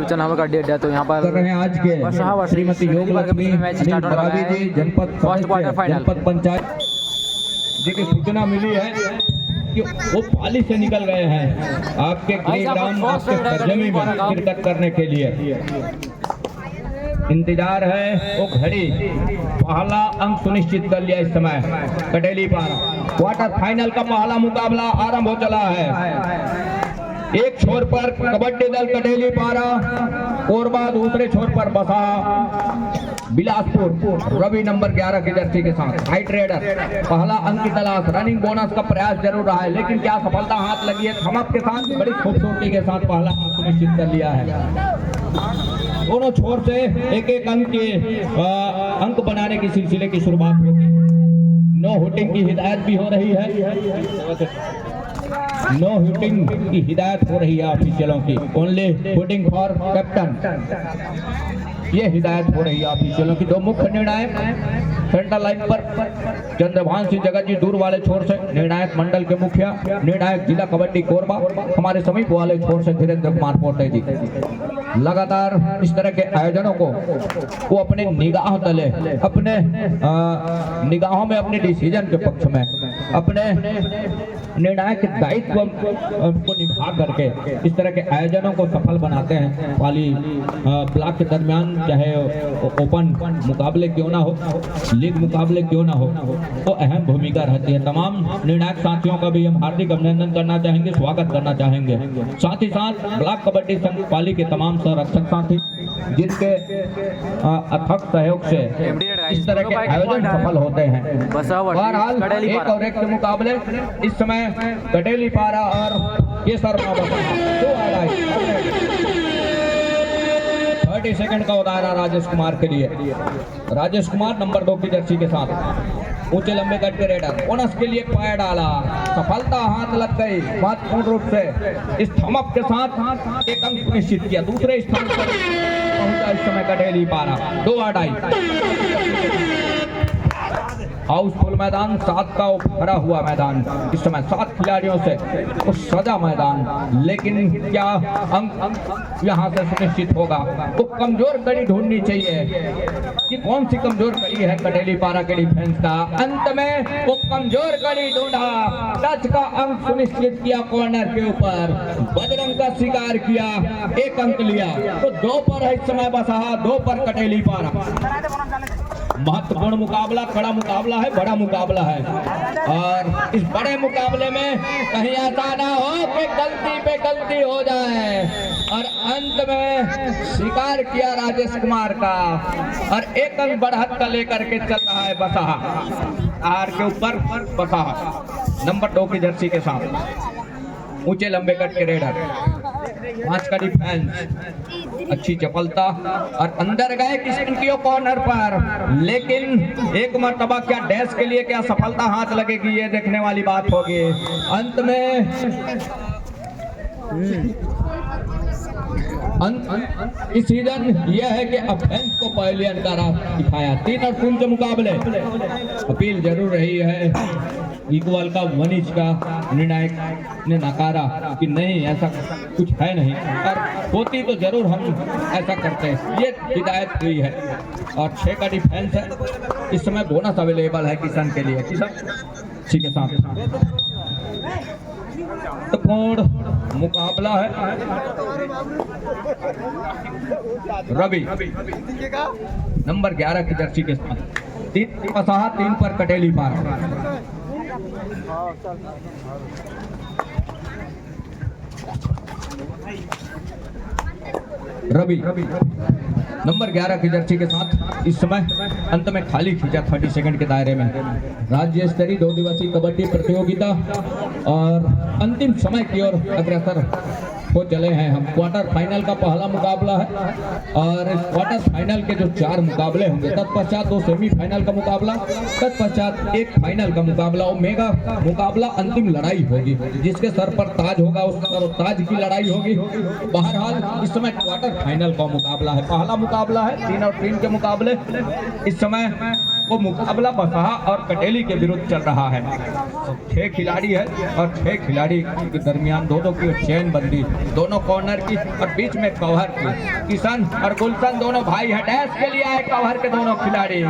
Channel का date है तो यहाँ पर कर रहे हैं आज के श्रीमती योगलक्ष्मी जी जनपद फर्स्ट क्वार्टर फाइनल जनपद पंचायत जी की सूचना मिली है कि वो पाली से निकल गए हैं आपके ग्राउंड आपके सरजमी में शिरकत करने के लिए। इंतजार है वो घड़ी, पहला अंक सुनिश्चित कर लिया इस समय कटेली पारा। क्वार्टर फाइनल का पहला मुकाबला आरंभ हो चला है। एक छोर पर कबड्डी दल कटेली पारा, कोरबा दूसरे छोर पर बसा बिलासपुर रवि नंबर 11 की जर्सी के साथ। हाई ट्रेडर पहला अंक की तलाश, रनिंग बोनस का प्रयास जरूर रहा है लेकिन क्या सफलता हाथ लगी है? थमक के साथ बड़ी खूबसूरती के साथ पहला अंक सुनिश्चित कर लिया है। दोनों छोर से एक एक अंक के अंक बनाने की सिलसिले की शुरुआत होगी। नो हुटिंग की हिदायत भी हो रही है, नो हुटिंग की हिदायत हो रही है ऑफिशियलों की। ओनली हुटिंग फॉर कैप्टन, ये हिदायत हो रही है ऑफिशियलों की। दो मुख्य निर्णायक सेंटर लाइन पर चंद्रभान सिंह जगत जी दूर वाले छोर से निर्णायक मंडल के मुखिया, निर्णायक जिला कबड्डी कोरबा हमारे समीप वाले छोर से धीरेन्द्र कुमार पोटे जी। लगातार इस तरह के आयोजनों को वो अपने निगाह तले, अपने निगाहों में, अपने डिसीजन के पक्ष में, अपने निर्णायक दायित्व को निभा करके इस तरह के आयोजनों को सफल बनाते हैं। पाली ब्लॉक के दरमियान चाहे ओपन मुकाबले क्यों ना हो, लीग मुकाबले क्यों ना हो, तो अहम भूमिका रहती है। तमाम निर्णायक साथियों का भी हम हार्दिक अभिनंदन करना चाहेंगे, स्वागत करना चाहेंगे। साथ ही साथ ब्लॉक कबड्डी संघ पाली के तमाम संरक्षक साथी जिनके अथक सहयोग से इस तरह के आयोजन सफल होते हैं। बहरहाल एक और एक के मुकाबले इस समय कटेली पारा और केसर 30 सेकंड का उतारा राजेश कुमार के लिए। राजेश कुमार नंबर 2 की जर्सी के साथ ऊंचे लंबे कट के रेडर बोनस के लिए पाया डाला, सफलता हाथ लग गई महत्वपूर्ण रूप से। इस थमक के साथ एक अंक निश्चित किया, दूसरे स्थान पर पहुंचा इस समय कटेली पारा। 2 आउट। हाउसफुल मैदान, 7 का भरा हुआ मैदान, इस समय 7 खिलाड़ियों से उस सजा मैदान, लेकिन क्या अंक यहाँ से सुनिश्चित होगा? तो कमजोर कड़ी ढूंढनी चाहिए कि कौन सी कमजोर कड़ी है कटेली पारा के डिफेंस का। अंत में वो कमजोर कड़ी ढूंढा, टच का अंक सुनिश्चित किया कॉर्नर के ऊपर, बजरंग का शिकार किया, 1 अंक लिया। तो 2 पर है इस समय बसा, 2 पर कटेली पारा। महत्वपूर्ण मुकाबला, कड़ा मुकाबला है, बड़ा मुकाबला है और इस बड़े मुकाबले में कहीं ऐसा ना हो कि गलती पे गलती हो जाए। और अंत में शिकार किया राजेश कुमार का और 1 अंक बढ़त का लेकर के चल रहा है बसा आर के ऊपर। बसा नंबर 2 की जर्सी के साथ ऊंचे लंबे कट के रेडर, 5 का डिफेंस, अच्छी चपलता और अंदर गए किशन की कॉर्नर पर, लेकिन एक मर्तबा क्या डैश के लिए क्या सफलता हाथ लगेगी ये देखने वाली बात होगी। अंत में इस सीजन यह है कि ऑफेंस को पवेलियन का रास्ता दिखाया। 3 और 3 के मुकाबले अपील जरूर रही है, इक्वल का 1 इंच का निर्णायक ने नकारा कि नहीं ऐसा कुछ है नहीं, और होती तो जरूर हम ऐसा करते हैं, ये हिदायत हुई है। और 6 का डिफेंस है, इस समय बोनस अवेलेबल है किशन के लिए। किशन ठीक है साथ पूर्ण मुकाबला है। रवि नंबर 11 की जर्सी के साथ 3 पर कटेली पारा। रवि नंबर 11 की जर्सी के साथ इस समय अंत में खाली खींचा 30 सेकंड के दायरे में। राज्य स्तरीय 2 दिवसीय कबड्डी प्रतियोगिता और अंतिम समय की ओर अग्रसर हो चले हैं हम। क्वार्टर फाइनल का पहला मुकाबला है और इस क्वार्टर फाइनल के जो 4 मुकाबले होंगे, तत्पश्चात 2 सेमीफाइनल का मुकाबला, तत्पश्चात 1 फाइनल का मुकाबला और मेगा मुकाबला, अंतिम लड़ाई होगी। जिसके सर पर ताज होगा उस पर ताज की लड़ाई होगी। बहरहाल इस समय क्वार्टर फाइनल का मुकाबला है, पहला मुकाबला है 3 और 3 के मुकाबले। इस समय वो मुकाबला बसहा और कटेली के विरुद्ध चल रहा है। 6 खिलाड़ी है और 6 खिलाड़ी के दरमियान दोनों की चैन बंदी, दोनों कॉर्नर की और बीच में कवर की। किशन और गुलशन दोनों भाई है, डैश के लिए आए कवर के दोनों खिलाड़ी।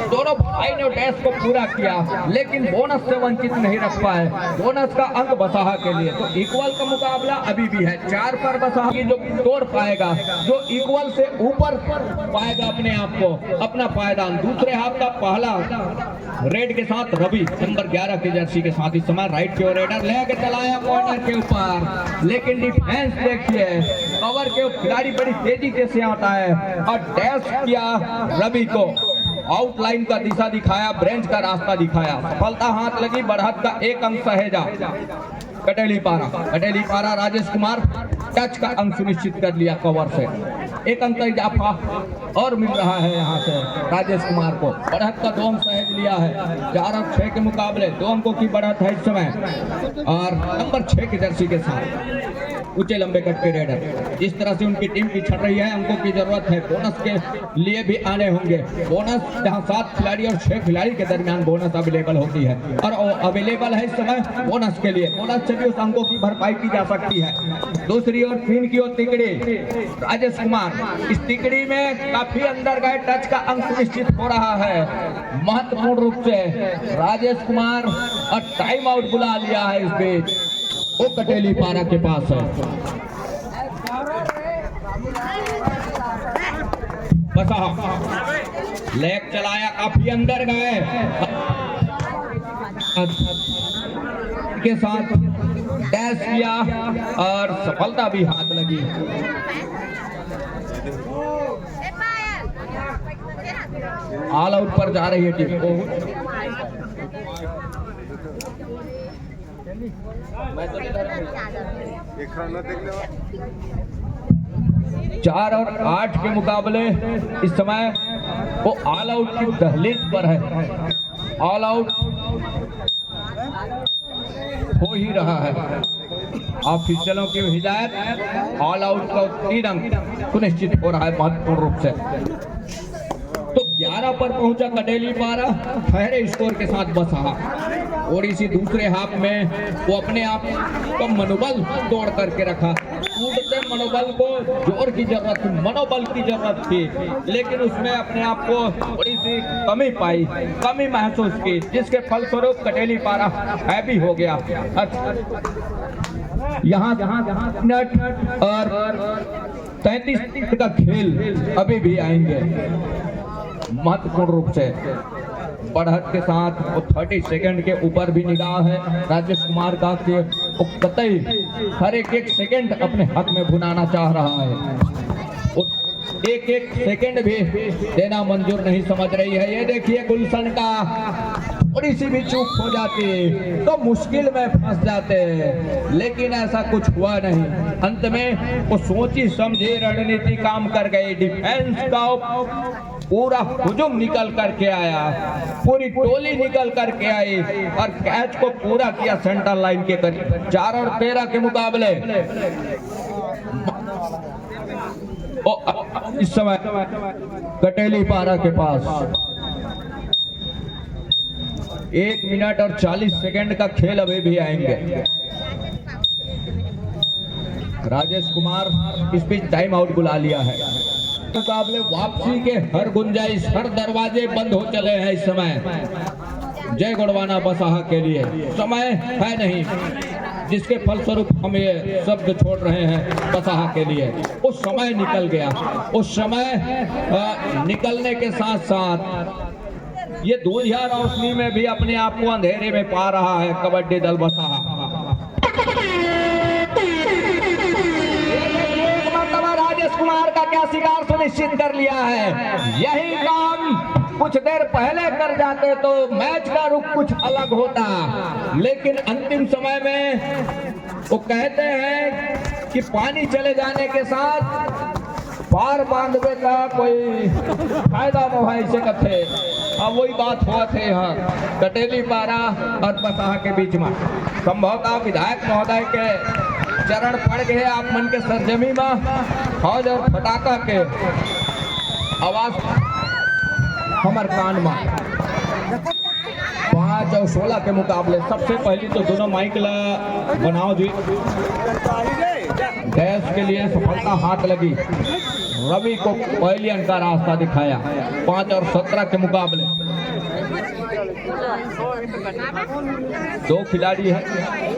दोनों भाई ने डैश को पूरा किया लेकिन बोनस से वंचित नहीं रख पाए। बोनस का अंक बसहा के लिए। तो इक्वल का मुकाबला अभी भी है। 4 पर बसहा की जो तोड़ पाएगा, जो इक्वल से ऊपर पाएगा अपने आप को, अपना पायदान। दूसरे हाथ का पहला रेड के साथ रवि नंबर 11 की जर्सी के साथ इस समय राइट की ओर रेडर लेके चलाया कॉर्नर के ऊपर, लेकिन डिफेंस देखिए, कवर के खिलाड़ी बड़ी तेजी के से आता है और डैश किया रवि को, आउटलाइन का दिशा दिखाया, ब्रेंच का रास्ता दिखाया। सफलता हाथ लगी, बढ़त का 1 अंक सहेजा कटेली पारा राजेश कुमार टच का अंक सुनिश्चित कर लिया कवर से। 1 अंक का इजाफा और मिल रहा है यहाँ से राजेश कुमार को। बढ़त का 2 अंक सहेज लिया है। 4 और 6 के मुकाबले 2 अंकों की बढ़त है इस समय। और नंबर 6 की जर्सी के साथ ऊंचे लंबे कट के रेडर, जिस तरह से उनकी टीम पिछड़ रही है, अंकों की जरूरत है। बोनस के लिए भी आने होंगे। बोनस जहां 7 खिलाड़ी और 6 खिलाड़ी के दरमियान बोनस अवेलेबल होती है और अवेलेबल है इस समय बोनस के लिए। बोनस से भी उस अंकों की भरपाई की जा सकती है। दूसरी ओर 3 की ओर तिकड़ी राजेश कुमार, इस तिकड़ी में काफी अंदर गए, टच का अंक निश्चित हो रहा है महत्वपूर्ण रूप से राजेश कुमार, और टाइम आउट बुला लिया है इस बीच। वो कटेली पारा के पास है। बसहा लेग चलाया, काफी अंदर गए के साथ डैश किया और सफलता भी हाथ लगी। ऑल आउट पर जा रही है टीम। 4 और 8 के मुकाबले इस समय वो ऑल आउट की दहलीज पर है। ऑल आउट हो ही रहा है। ऑफिशियलों की हिदायत, ऑल आउट का 3 अंक सुनिश्चित हो रहा है महत्वपूर्ण रूप से। तो 11 पर पहुंचा कटेली पारा, ठहरे स्कोर के साथ बसहा। और इसी दूसरे हाफ में वो अपने आप को मनोबल तोड़ करके रखा। कूदते मनोबल को जोर की जरूरत थी, मनोबल की जरूरत थी, लेकिन उसमें अपने आप को थोड़ी सी कमी पाई, कमी महसूस की, जिसके फलस्वरूप कटेली पारा हैवी हो गया। यहाँ मिनट और 33 का खेल अभी भी आएंगे महत्वपूर्ण रूप से। बढ़त के साथ वो 30 सेकंड के ऊपर भी निगाह है राजेश कुमार का कि वो कतई हर एक सेकंड अपने हक में भुनाना चाह रहा है। वो एक सेकंड भी देना मंजूर नहीं समझ रही है। ये देखिए गुलशन का थोड़ी सी भी चूक हो जाती तो मुश्किल में फंस जाते, लेकिन ऐसा कुछ हुआ नहीं। अंत में वो सोची समझी रणनीति काम कर गई। डिफेंस का पूरा हुजूम निकल करके आया, पूरी टोली निकल करके आई और कैच को पूरा किया सेंटर लाइन के करीब। 4 और 13 के मुकाबले इस समय कटेली पारा के पास 1 मिनट और 40 सेकंड का खेल अभी भी आएंगे। राजेश कुमार इस बीच टाइम आउट बुला लिया है। मुकाबले वापसी के हर गुंजाइश, हर दरवाजे बंद हो चले हैं इस समय। जय गुड़वाना बसहा के लिए समय है नहीं, जिसके फलस्वरूप हम ये शब्द छोड़ रहे हैं बसहा के लिए। वो समय निकल गया। उस समय निकलने के साथ साथ ये दूधिया रोशनी में भी अपने आप को अंधेरे में पा रहा है कबड्डी दल बसहा। राजेश कुमार का क्या शिकार सुनिश्चित कर लिया है। यही काम कुछ देर पहले कर जाते तो मैच का रुख कुछ अलग होता, लेकिन अंतिम समय में वो कहते हैं कि पानी चले जाने के साथ पार बांधवे का कोई फायदा मोबाइल से कथे। अब वही बात हुआ थे यहाँ कटेली पारा और बसहा के बीच में। संभवतः विधायक महोदय के चरण पड़ गए आप मन के सरजमी में। फौज और फटाका के आवाज हमरकान में 5 और 16 के मुकाबले सबसे पहली तो दोनों माइक ला बनाओ जी गैस के लिए सफलता हाथ लगी। रवि को पहली अंक का रास्ता दिखाया 5 और 17 के मुकाबले। 2 खिलाड़ी है,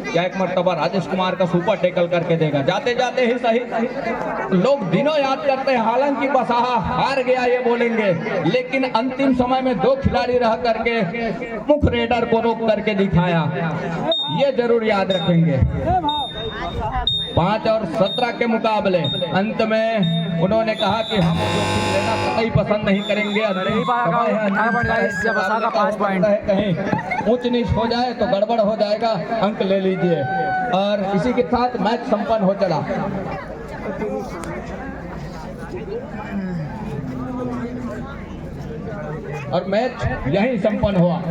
क्या एक मर्तबा राजेश कुमार का सुपर टैकल करके देगा। जाते जाते ही सही, लोग दिनों याद करते हैं, हालांकि बसाहा हार गया ये बोलेंगे, लेकिन अंतिम समय में 2 खिलाड़ी रह करके मुख रेडर को रोक करके दिखाया, ये जरूर याद रखेंगे। 5 और 17 के मुकाबले अंत में उन्होंने कहा कि हम जोखिम लेना कतई पसंद नहीं करेंगे। कहीं ऊंच नीच हो जाए तो गड़बड़ हो जाएगा, अंक ले लीजिए। और इसी के साथ मैच संपन्न हो चला। और मैच यहीं संपन्न हुआ।